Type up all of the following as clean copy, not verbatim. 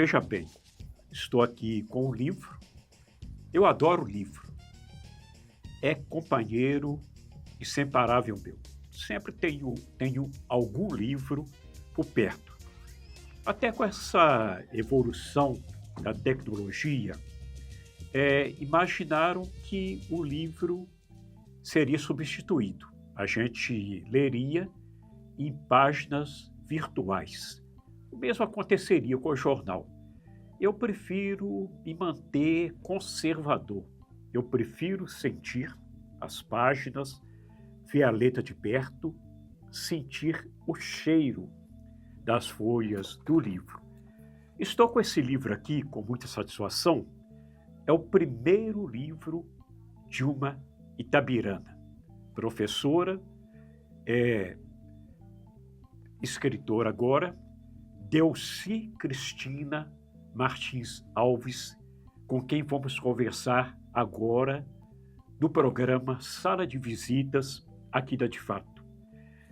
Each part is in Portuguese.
veja bem, estou aqui com um livro. Eu adoro livro. É companheiro inseparável meu. Sempre tenho algum livro por perto. Até com essa evolução da tecnologia, imaginaram que o livro seria substituído. A gente leria em páginas virtuais. O mesmo aconteceria com o jornal. Eu prefiro me manter conservador. Eu prefiro sentir as páginas, ver a letra de perto, sentir o cheiro das folhas do livro. Estou com esse livro aqui com muita satisfação. É o primeiro livro de uma itabirana, professora, escritora agora, Delcy Cristina Martins Alves, com quem vamos conversar agora no programa Sala de Visitas aqui da De Fato.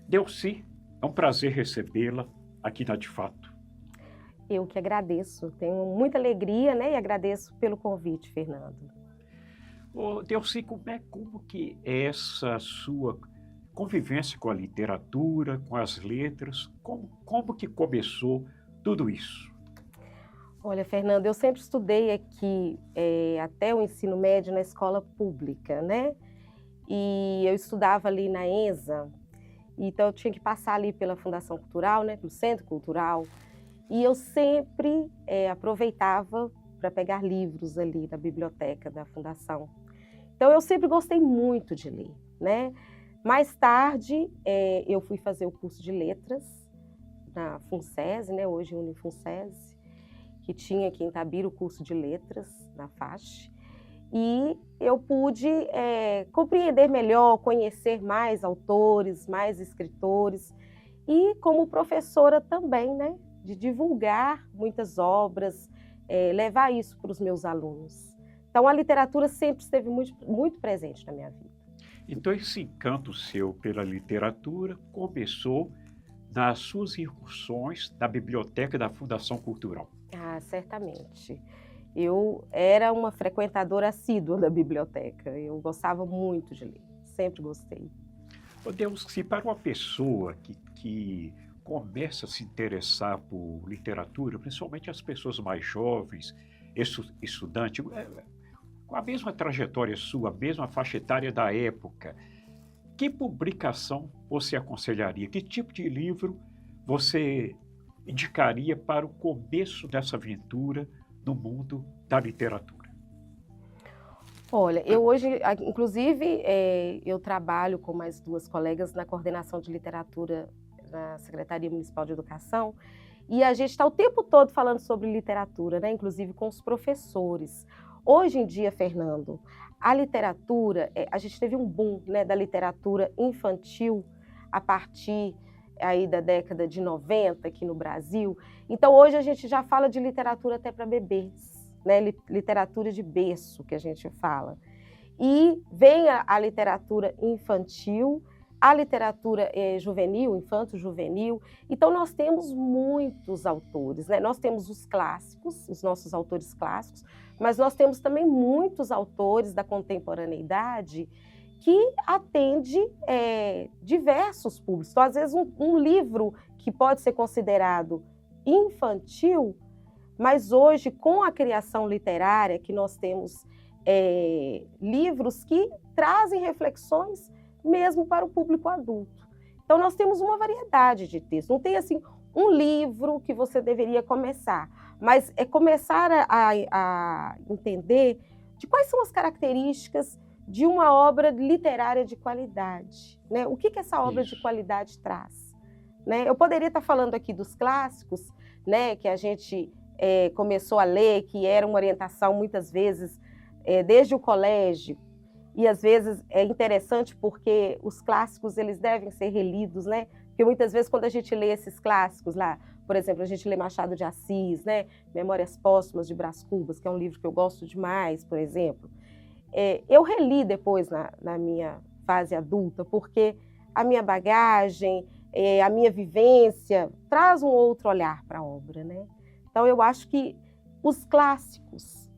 Delcy, é um prazer recebê-la aqui na De Fato. Eu que agradeço, tenho muita alegria, né, e agradeço pelo convite, Fernando. Delcy, como que é essa sua convivência com a literatura, com as letras, como que começou tudo isso? Olha, Fernando, eu sempre estudei aqui até o ensino médio na escola pública, né? E eu estudava ali na ENSA, então eu tinha que passar ali pela Fundação Cultural, né, pelo Centro Cultural, e eu sempre aproveitava para pegar livros ali da biblioteca da Fundação. Então eu sempre gostei muito de ler, né? Mais tarde eu fui fazer o curso de letras na FUNSESI, né, hoje UniFUNSESI, que tinha aqui em Itabira o curso de letras na FAST, e eu pude compreender melhor, conhecer mais autores, mais escritores, e como professora também, né, de divulgar muitas obras, levar isso para os meus alunos. Então a literatura sempre esteve muito, muito presente na minha vida. Então esse encanto seu pela literatura começou nas suas incursões na biblioteca da Fundação Cultural. Ah, certamente. Eu era uma frequentadora assídua da biblioteca. Eu gostava muito de ler, sempre gostei. Se para uma pessoa que começa a se interessar por literatura, principalmente as pessoas mais jovens, estudantes, com a mesma trajetória sua, a mesma faixa etária da época, que publicação você aconselharia? Que tipo de livro você indicaria para o começo dessa aventura no mundo da literatura? Olha, eu hoje, inclusive, eu trabalho com mais duas colegas na coordenação de literatura na Secretaria Municipal de Educação, e a gente está o tempo todo falando sobre literatura, né? Inclusive com os professores. Hoje em dia, Fernando, a literatura, a gente teve um boom, né, da literatura infantil a partir aí da década de 90 aqui no Brasil. Então hoje a gente já fala de literatura até para bebês, né, literatura de berço que a gente fala. E vem a literatura infantil, a literatura juvenil, infanto-juvenil. Então nós temos muitos autores, né? Nós temos os clássicos, os nossos autores clássicos, mas nós temos também muitos autores da contemporaneidade que atende diversos públicos. Então, às vezes, um livro que pode ser considerado infantil, mas hoje, com a criação literária, que nós temos livros que trazem reflexões mesmo para o público adulto. Então, nós temos uma variedade de textos. Não tem, assim, um livro que você deveria começar, mas é começar a entender de quais são as características de uma obra literária de qualidade, né? O que essa obra de qualidade traz, né? Eu poderia estar falando aqui dos clássicos, né, que a gente começou a ler, que era uma orientação muitas vezes desde o colégio, e às vezes é interessante porque os clássicos eles devem ser relidos, né? Porque muitas vezes quando a gente lê esses clássicos lá, por exemplo, a gente lê Machado de Assis, né? Memórias Póstumas de Brás Cubas, que é um livro que eu gosto demais, por exemplo. Eu reli depois na minha fase adulta, porque a minha bagagem, a minha vivência traz um outro olhar para a obra, né? Então, Então, eu acho que os clássicos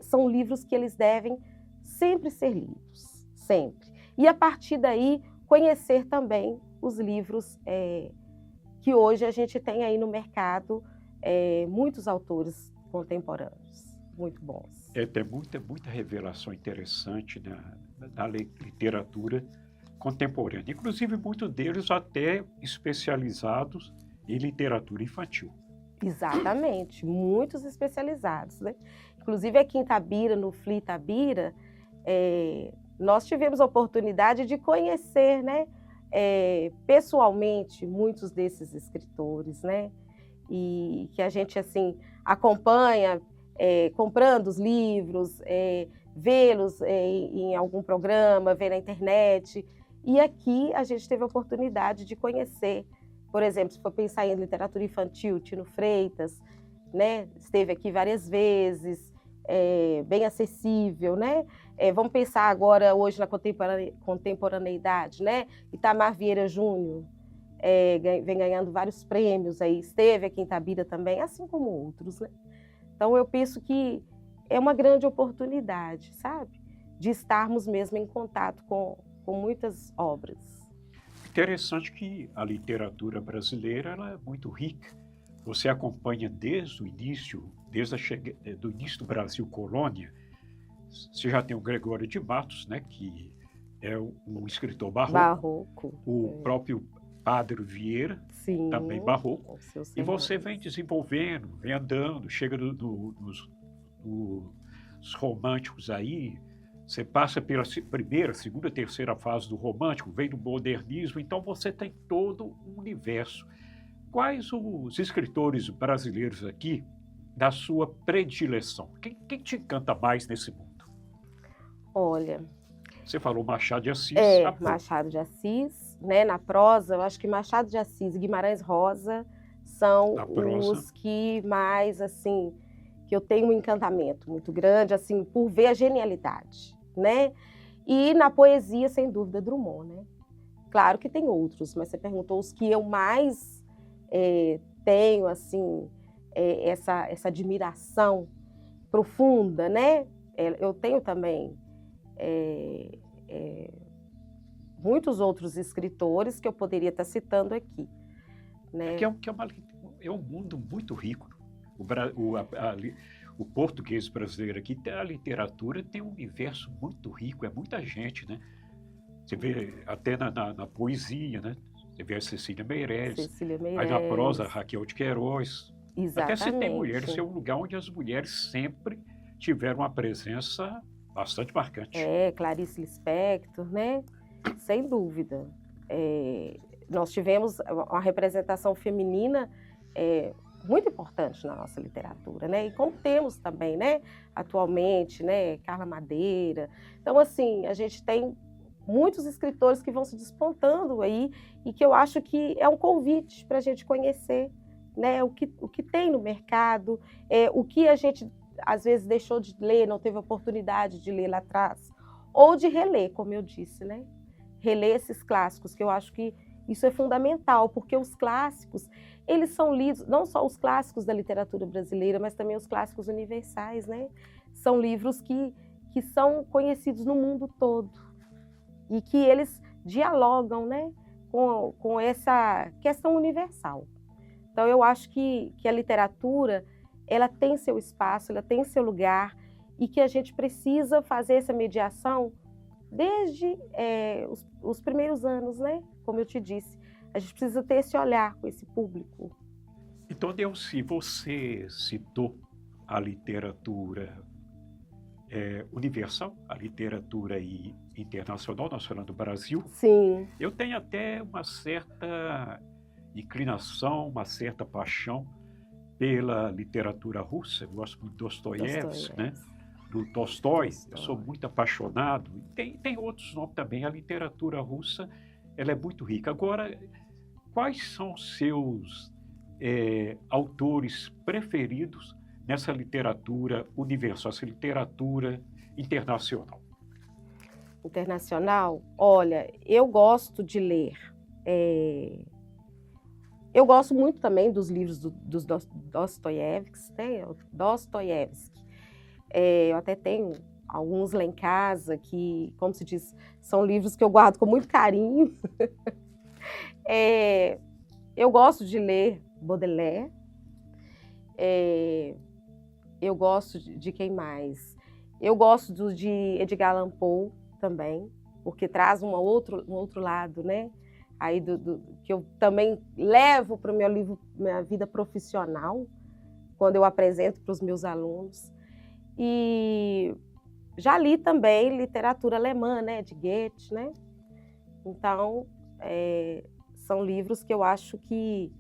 são livros que eles devem sempre ser lidos, sempre. E, a partir daí, conhecer também os livros que hoje a gente tem aí no mercado, muitos autores contemporâneos, muito bons. Tem muita revelação interessante na literatura contemporânea, inclusive muitos deles até especializados em literatura infantil. Exatamente, muitos especializados, né? Inclusive aqui em Itabira, no FLI Itabira, nós tivemos a oportunidade de conhecer, né, pessoalmente muitos desses escritores, né? E que a gente assim acompanha, comprando os livros, vê-los em algum programa, ver na internet. E aqui a gente teve a oportunidade de conhecer, por exemplo, se for pensar em literatura infantil, Tino Freitas, né? Esteve aqui várias vezes, bem acessível, né? Vamos pensar agora, hoje, na contemporaneidade, né? Itamar Vieira Júnior vem ganhando vários prêmios, aí esteve aqui em Itabira também, assim como outros, né? Então, eu penso que é uma grande oportunidade, sabe? De estarmos mesmo em contato com muitas obras. Interessante que a literatura brasileira ela é muito rica. Você acompanha desde o início, do início do Brasil colônia. Você já tem o Gregório de Matos, né, que é um escritor barroco. O próprio Padre Vieira, sim, também barroco. E você vem desenvolvendo, vem andando, chega nos românticos aí. Você passa pela primeira, segunda, terceira fase do romântico, vem do modernismo, então você tem todo um universo. Quais os escritores brasileiros aqui da sua predileção? Quem te encanta mais nesse mundo? Olha... Você falou Machado de Assis. Machado de Assis, né? Na prosa, eu acho que Machado de Assis e Guimarães Rosa são os que mais, assim, que eu tenho um encantamento muito grande, assim, por ver a genialidade, né? E na poesia, sem dúvida, Drummond, né? Claro que tem outros, mas você perguntou os que eu mais tenho, assim, essa admiração profunda, né? Eu tenho também muitos outros escritores que eu poderia estar citando aqui, né? É um mundo muito rico. O português brasileiro aqui, a literatura tem um universo muito rico, é muita gente, né? Você vê até na poesia, né? Você vê a Cecília Meirelles, aí na prosa, Raquel de Queiroz. Exatamente. Até se tem mulheres, é um lugar onde as mulheres sempre tiveram uma presença bastante marcante. Clarice Lispector, né? Sem dúvida. Nós tivemos uma representação feminina muito importante na nossa literatura, né? E como temos também, né? Atualmente, né? Carla Madeira. Então, assim, a gente tem muitos escritores que vão se despontando aí e que eu acho que é um convite para a gente conhecer, né? O que tem no mercado, o que a gente às vezes deixou de ler, não teve oportunidade de ler lá atrás, ou de reler, como eu disse, né? Reler esses clássicos, que eu acho que isso é fundamental, porque os clássicos, eles são lidos, não só os clássicos da literatura brasileira, mas também os clássicos universais, né? São livros que são conhecidos no mundo todo e que eles dialogam, né? Com essa questão universal. Então, eu acho que a literatura ela tem seu espaço, ela tem seu lugar e que a gente precisa fazer essa mediação desde os primeiros anos, né? Como eu te disse, a gente precisa ter esse olhar com esse público. Então, Delcy, você citou a literatura universal, a literatura internacional, nós falando do Brasil. Sim. Eu tenho até uma certa inclinação, uma certa paixão pela literatura russa. Eu gosto muito de Dostoiévski, né? Do Tolstói. Eu sou muito apaixonado. Tem outros nomes também. A literatura russa ela é muito rica. Agora, quais são os seus autores preferidos nessa literatura universal, essa literatura internacional? Internacional? Olha, eu gosto de ler Eu gosto muito também dos livros dos Dostoiévski, né? Dostoiévski. Eu até tenho alguns lá em casa que, como se diz, são livros que eu guardo com muito carinho. Eu gosto de ler Baudelaire. Eu gosto de quem mais? Eu gosto de Edgar Allan Poe também, porque traz um outro lado, né? Aí que eu também levo para o meu livro, minha vida profissional, quando eu apresento para os meus alunos. E já li também literatura alemã, né, de Goethe, né? Então, são livros que eu acho que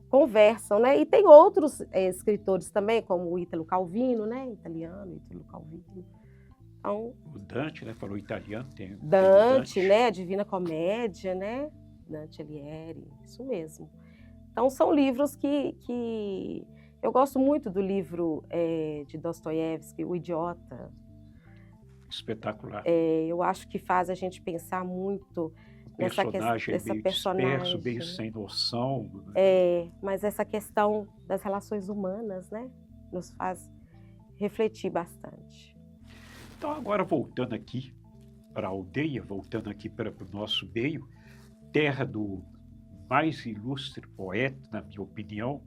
conversam, né? E tem outros escritores também, como o Ítalo Calvino, né? Italiano, Ítalo Calvino. Então, O Dante, né? Falou italiano, tem Dante, né? A Divina Comédia, né? Dante Alighieri, isso mesmo. Então, são livros que... Eu gosto muito do livro de Dostoiévski, O Idiota. Espetacular. Eu acho que faz a gente pensar muito nessa Meio disperso, meio sem noção. Mas essa questão das relações humanas, né? Nos faz refletir bastante. Então, agora voltando aqui para a aldeia, voltando aqui para o nosso meio, terra do mais ilustre poeta, na minha opinião,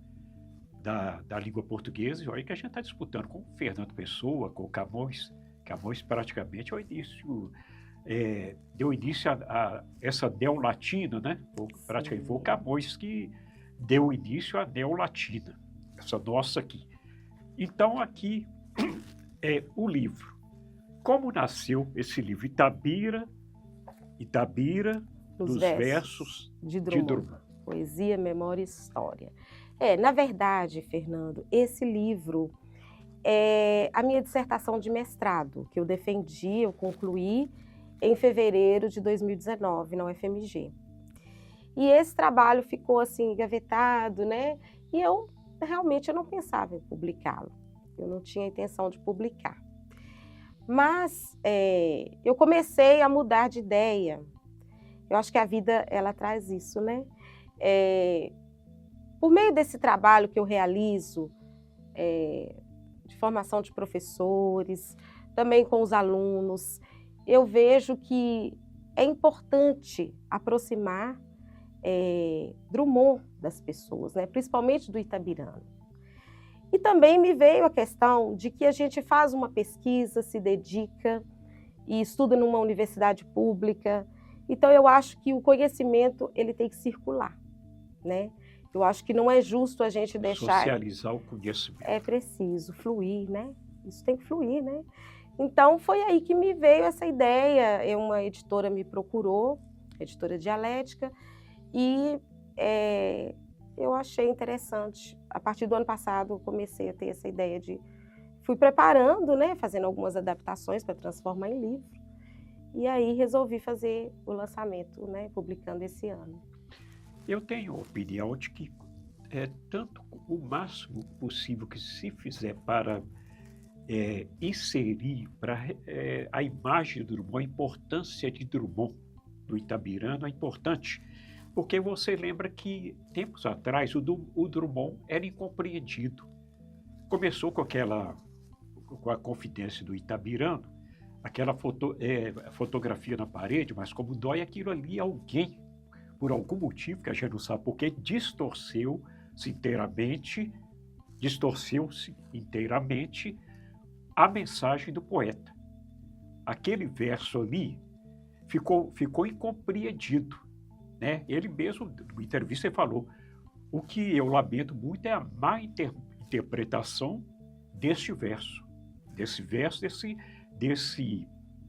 da língua portuguesa, e olha que a gente está disputando com o Fernando Pessoa, com o Camões. Camões praticamente deu início a essa neolatina, né? Praticamente foi o Camões que deu início à neolatina, essa nossa aqui. Então, aqui é o livro. Como nasceu esse livro? Itabira dos versos de Drummond. Poesia, Memória e História. Na verdade, Fernando, esse livro é a minha dissertação de mestrado, que eu defendi, eu concluí em fevereiro de 2019, na UFMG. E esse trabalho ficou assim, engavetado, né? E eu não pensava em publicá-lo. Eu não tinha intenção de publicar. Mas eu comecei a mudar de ideia. Eu acho que a vida, ela traz isso, né? Por meio desse trabalho que eu realizo, de formação de professores, também com os alunos, eu vejo que é importante aproximar Drummond das pessoas, né? Principalmente do itabirano. E também me veio a questão de que a gente faz uma pesquisa, se dedica e estuda numa universidade pública. Então, eu acho que o conhecimento ele tem que circular, né? Eu acho que não é justo a gente deixar... Socializar o conhecimento. É preciso fluir, né? Isso tem que fluir, né? Então, foi aí que me veio essa ideia. Uma editora me procurou, editora Dialética, e eu achei interessante. A partir do ano passado, eu comecei a ter essa ideia de... Fui preparando, né? Fazendo algumas adaptações para transformar em livro. E aí, resolvi fazer o lançamento, né? Publicando esse ano. Eu tenho a opinião de que tanto o máximo possível que se fizer para inserir a imagem de Drummond, a importância de Drummond, do itabirano, é importante, porque você lembra que, tempos atrás, o Drummond era incompreendido. Começou com a Confidência do Itabirano, aquela fotografia na parede, mas como dói aquilo ali, alguém, por algum motivo, que a gente não sabe por quê, distorceu-se inteiramente a mensagem do poeta. Aquele verso ali ficou incompreendido, né? Ele mesmo, numa entrevista, ele falou: o que eu lamento muito é a má interpretação desse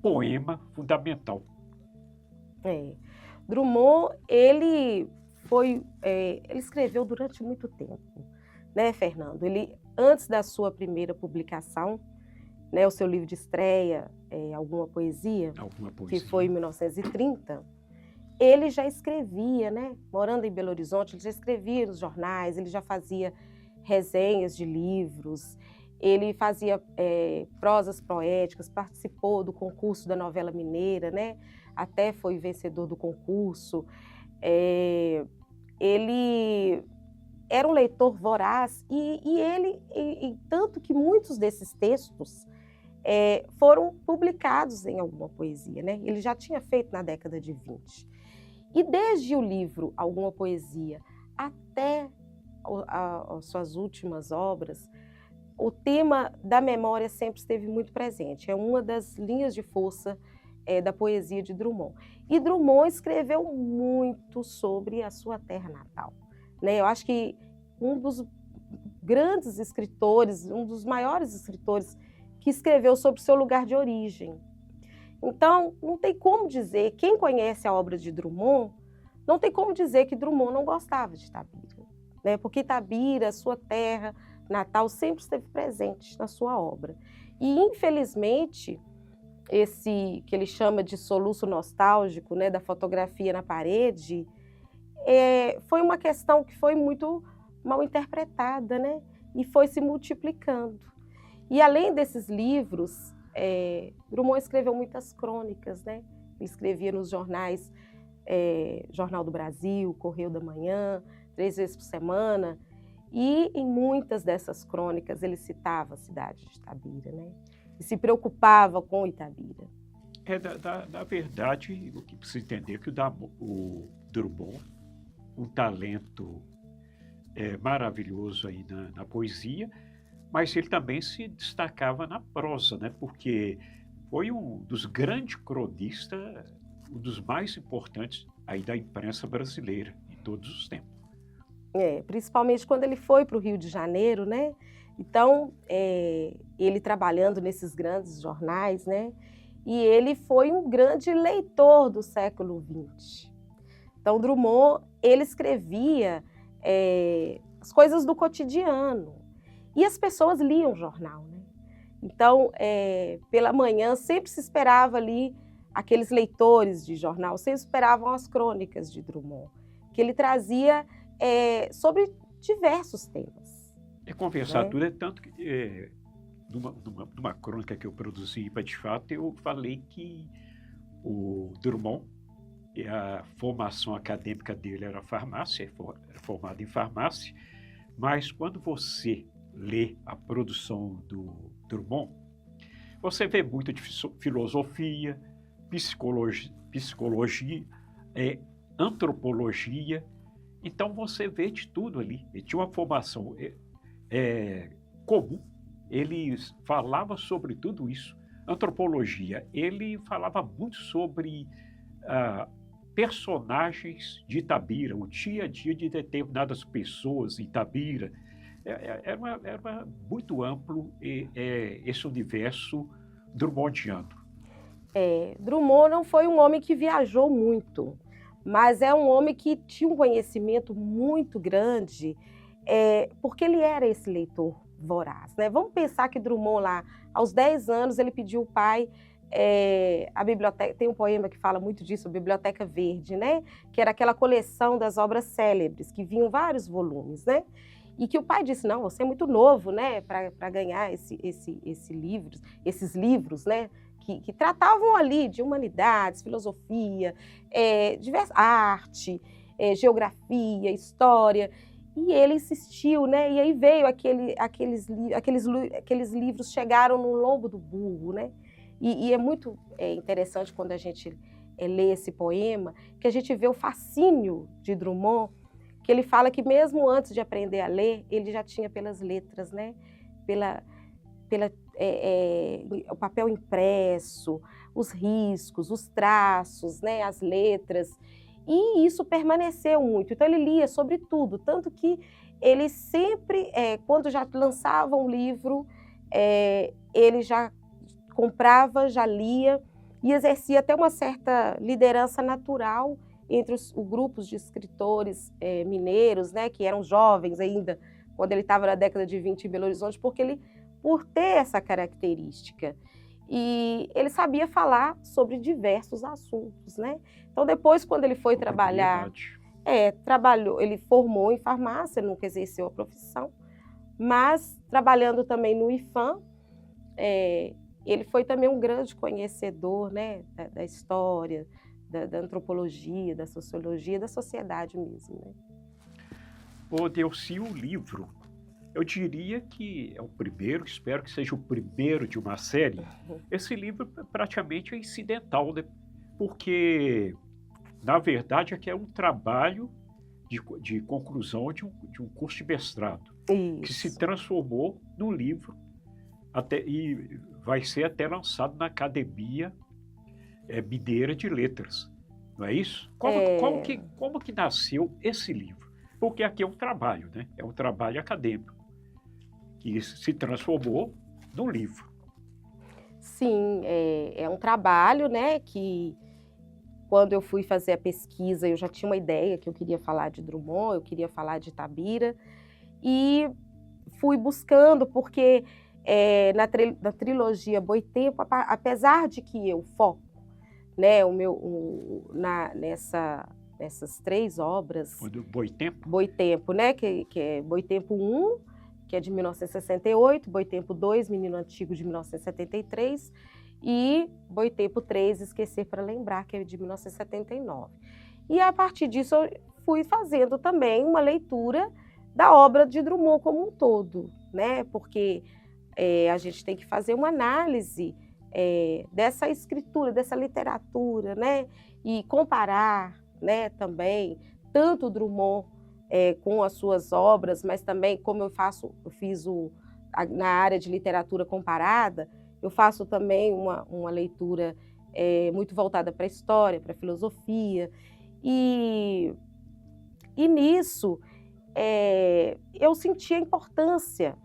poema fundamental. Drummond, ele escreveu durante muito tempo, né, Fernando? Antes da sua primeira publicação, né, o seu livro de estreia, Alguma Poesia, que foi em 1930, ele já escrevia, né? Morando em Belo Horizonte, ele já escrevia nos jornais, ele já fazia resenhas de livros, ele fazia prosas poéticas, participou do concurso da novela mineira, né? Até foi vencedor do concurso. ele era um leitor voraz e tanto que muitos desses textos foram publicados em alguma poesia, né? Ele já tinha feito na década de 20. E desde o livro Alguma Poesia até as suas últimas obras, o tema da memória sempre esteve muito presente. É uma das linhas de força da poesia de Drummond. E Drummond escreveu muito sobre a sua terra natal, né? Eu acho que um dos grandes escritores, um dos maiores escritores que escreveu sobre o seu lugar de origem. Então, não tem como dizer, quem conhece a obra de Drummond, não tem como dizer que Drummond não gostava de Itabira, né? Porque Itabira, sua terra natal, sempre esteve presente na sua obra. E, infelizmente, esse que ele chama de soluço nostálgico, né, da fotografia na parede, foi uma questão que foi muito mal interpretada, né? E foi se multiplicando. E além desses livros, Drummond escreveu muitas crônicas, né? Ele escrevia nos jornais, Jornal do Brasil, Correio da Manhã, 3 vezes por semana, e em muitas dessas crônicas ele citava a cidade de Itabira, né? E se preocupava com Itabira. Na verdade, o que precisa entender é que o Drummond, um talento maravilhoso aí na poesia, mas ele também se destacava na prosa, né? Porque foi um dos grandes cronistas, um dos mais importantes aí da imprensa brasileira em todos os tempos. Principalmente quando ele foi para o Rio de Janeiro, né? Então, ele trabalhando nesses grandes jornais, né? E ele foi um grande leitor do século XX. Então, Drummond, ele escrevia as coisas do cotidiano. E as pessoas liam o jornal, né? Então, pela manhã, sempre se esperava ali, aqueles leitores de jornal, sempre esperavam as crônicas de Drummond, que ele trazia sobre diversos temas. Conversar tudo, tanto que numa crônica que eu produzi para De Fato, eu falei que o Drummond, a formação acadêmica dele era farmácia, era formado em farmácia, mas quando você lê a produção do Drummond, você vê muito de filosofia, psicologia, antropologia. Então você vê de tudo ali. Ele tinha uma formação comum. Ele falava sobre tudo isso. Antropologia, ele falava muito sobre personagens de Itabira, o dia a dia de determinadas pessoas em Itabira. Era muito amplo esse universo drummondiano. Drummond não foi um homem que viajou muito, mas é um homem que tinha um conhecimento muito grande, porque ele era esse leitor voraz, né? Vamos pensar que Drummond lá, aos 10 anos, ele pediu ao pai a biblioteca, tem um poema que fala muito disso, a Biblioteca Verde, né? Que era aquela coleção das obras célebres, que vinham vários volumes, né? E que o pai disse, não, você é muito novo, né, para ganhar esses livros, né, que tratavam ali de humanidades, filosofia, arte, geografia, história, e ele insistiu, né, e aí veio aqueles livros chegaram no lombo do burro, né, e é muito interessante quando a gente lê esse poema, que a gente vê o fascínio de Drummond, que ele fala que mesmo antes de aprender a ler, ele já tinha pelas letras, né? O papel impresso, os riscos, os traços, né? As letras, e isso permaneceu muito. Então ele lia sobre tudo, tanto que ele sempre, quando já lançava um livro, ele já comprava, já lia e exercia até uma certa liderança natural entre os grupos de escritores mineiros, né, que eram jovens ainda, quando ele estava na década de 20 em Belo Horizonte, por ter essa característica. E ele sabia falar sobre diversos assuntos, né? Então, depois, quando ele foi trabalhar, ele formou em farmácia, nunca exerceu a profissão, mas trabalhando também no IFAM, ele foi também um grande conhecedor, né, da história, da antropologia, da sociologia, da sociedade mesmo, né? Ô, Delcy, o livro, eu diria que é o primeiro, espero que seja o primeiro de uma série. Esse livro praticamente é incidental, né? Porque, na verdade, aqui é um trabalho de conclusão de um curso de mestrado, que se Isso. transformou num livro e vai ser até lançado na Academia Mineira de Letras, não é isso? Como que nasceu esse livro? Porque aqui é um trabalho, né? É um trabalho acadêmico, que se transformou num livro. Sim, é um trabalho, né, que quando eu fui fazer a pesquisa, eu já tinha uma ideia que eu queria falar de Drummond, eu queria falar de Itabira, e fui buscando, porque na trilogia Boitempo, apesar de que eu foco, né, nessas 3 obras, Quando Boitempo, Boitempo, né, que é Boitempo 1, que é de 1968, Boitempo 2, Menino Antigo, de 1973, e Boitempo 3, Esquecer para Lembrar, que é de 1979. E a partir disso eu fui fazendo também uma leitura da obra de Drummond como um todo, né? Porque a gente tem que fazer uma análise dessa escritura, dessa literatura, né? E comparar, né, também, tanto Drummond com as suas obras, mas também como eu fiz na área de literatura comparada, eu faço também uma leitura muito voltada para a história, para a filosofia, e nisso eu senti a importância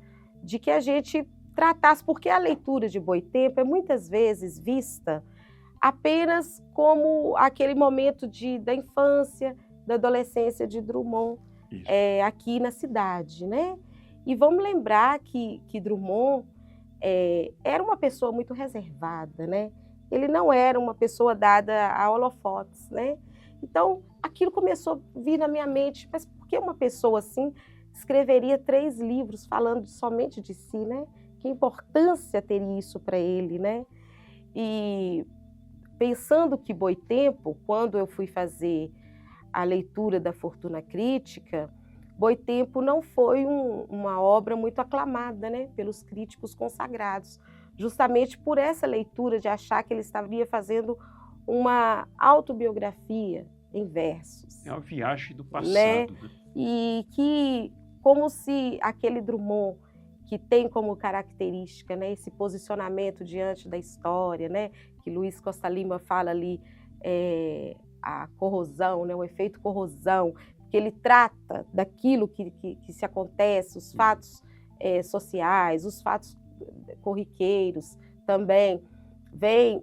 de que a gente tratasse, porque a leitura de Boitempo é muitas vezes vista apenas como aquele momento da infância, da adolescência de Drummond, aqui na cidade, né? E vamos lembrar que Drummond era uma pessoa muito reservada, né? Ele não era uma pessoa dada a holofotes, né? Então, aquilo começou a vir na minha mente, mas por que uma pessoa assim escreveria 3 livros falando somente de si, né? Que importância teria isso para ele, né? E pensando que Boitempo, quando eu fui fazer a leitura da Fortuna Crítica, Boitempo não foi uma obra muito aclamada, né, pelos críticos consagrados, justamente por essa leitura de achar que ele estaria fazendo uma autobiografia em versos. É uma viagem do passado, né? né? E que, como se aquele Drummond, que tem como característica, né, esse posicionamento diante da história, né, que Luiz Costa Lima fala ali, a corrosão, né, o efeito corrosão, que ele trata daquilo que se acontece, os fatos sociais, os fatos corriqueiros também. Vem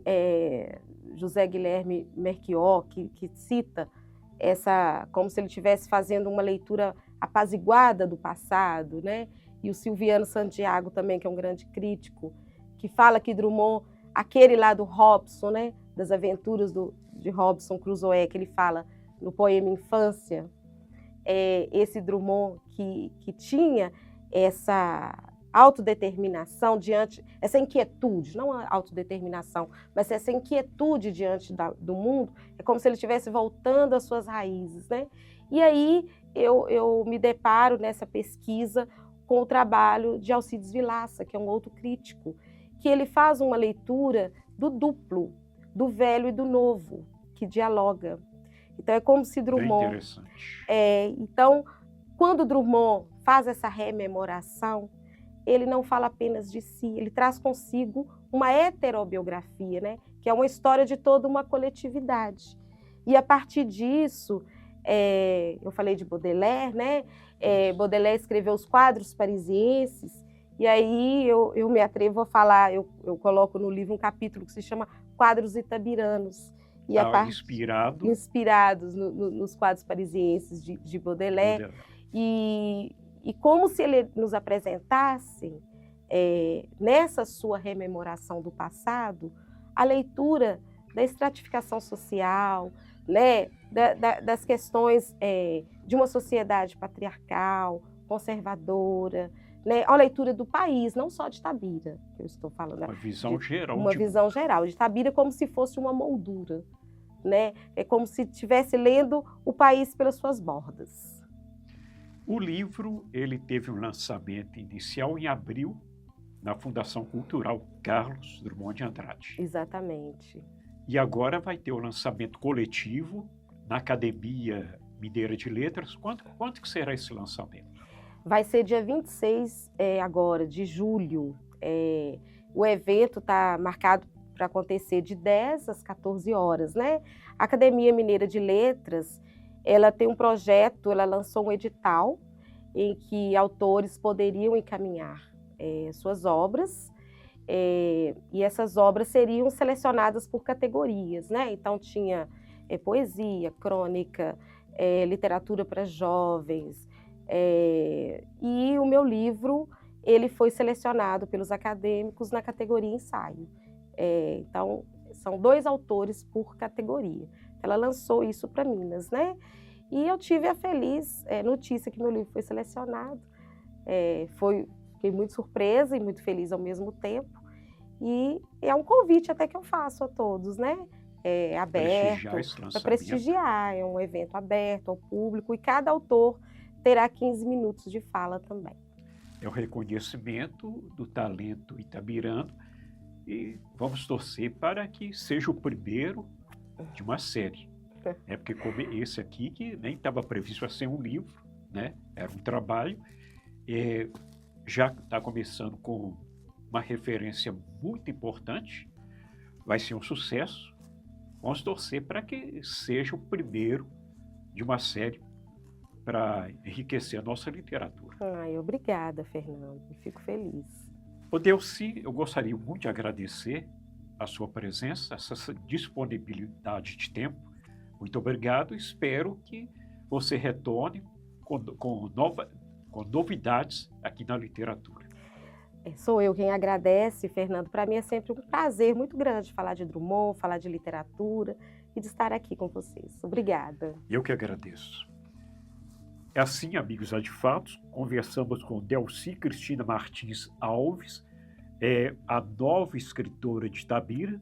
José Guilherme Melchior, que cita como se ele estivesse fazendo uma leitura apaziguada do passado, né? E o Silviano Santiago também, que é um grande crítico, que fala que Drummond, aquele lá do Robson, né, das aventuras de Robson Crusoe, que ele fala no poema Infância, esse Drummond que tinha essa autodeterminação essa inquietude, não a autodeterminação, mas essa inquietude diante do mundo, é como se ele estivesse voltando às suas raízes, né? E aí eu me deparo nessa pesquisa com o trabalho de Alcides Vilaça, que é um outro crítico, que ele faz uma leitura do duplo, do velho e do novo, que dialoga. Então é como se Drummond... Bem interessante. Então, quando Drummond faz essa rememoração, ele não fala apenas de si, ele traz consigo uma heterobiografia, né? Que é uma história de toda uma coletividade. E a partir disso, eu falei de Baudelaire, né? Baudelaire escreveu os quadros parisienses, e aí eu me atrevo a falar, eu coloco no livro um capítulo que se chama Quadros Itabiranos. E inspirados nos quadros parisienses de Baudelaire. E como se ele nos apresentasse, nessa sua rememoração do passado, a leitura da estratificação social, né, das questões de uma sociedade patriarcal, conservadora, né, a leitura do país, não só de Itabira, que eu estou falando. Uma visão geral. Uma visão geral, de Itabira como se fosse uma moldura, né? É como se estivesse lendo o país pelas suas bordas. O livro ele teve um lançamento inicial em abril na Fundação Cultural Carlos Drummond de Andrade. Exatamente. E agora vai ter o lançamento coletivo na Academia Mineira de Letras. Quanto que será esse lançamento? Vai ser dia 26 agora, de julho. O evento está marcado para acontecer de 10 às 14 horas, né? A Academia Mineira de Letras, ela tem um projeto, ela lançou um edital em que autores poderiam encaminhar suas obras, e essas obras seriam selecionadas por categorias, né? Então tinha poesia, crônica, literatura para jovens, e o meu livro ele foi selecionado pelos acadêmicos na categoria ensaio. Então são 2 autores por categoria. Ela lançou isso para Minas, né? E eu tive a feliz notícia que meu livro foi selecionado. Fiquei muito surpresa e muito feliz ao mesmo tempo. E é um convite até que eu faço a todos, né? Aberto, para prestigiar. É um evento aberto ao público e cada autor terá 15 minutos de fala também. É o reconhecimento do talento itabirano e vamos torcer para que seja o primeiro de uma série. Porque como esse aqui, que nem estava previsto a ser um livro, né? Era um trabalho, já está começando com uma referência muito importante, vai ser um sucesso. Vamos torcer para que seja o primeiro de uma série para enriquecer a nossa literatura. Obrigada, Fernando. Fico feliz. Ô Delcy, eu gostaria muito de agradecer a sua presença, essa disponibilidade de tempo. Muito obrigado. Espero que você retorne com novidades aqui na literatura. Sou eu quem agradece, Fernando. Para mim é sempre um prazer muito grande falar de Drummond, falar de literatura e de estar aqui com vocês. Obrigada. Eu que agradeço. É assim, amigos Adfatos, conversamos com Delcy Cristina Martins Alves, a nova escritora de Itabira,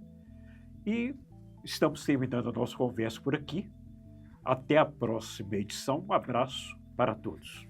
e estamos terminando a nossa conversa por aqui. Até a próxima edição. Um abraço para todos.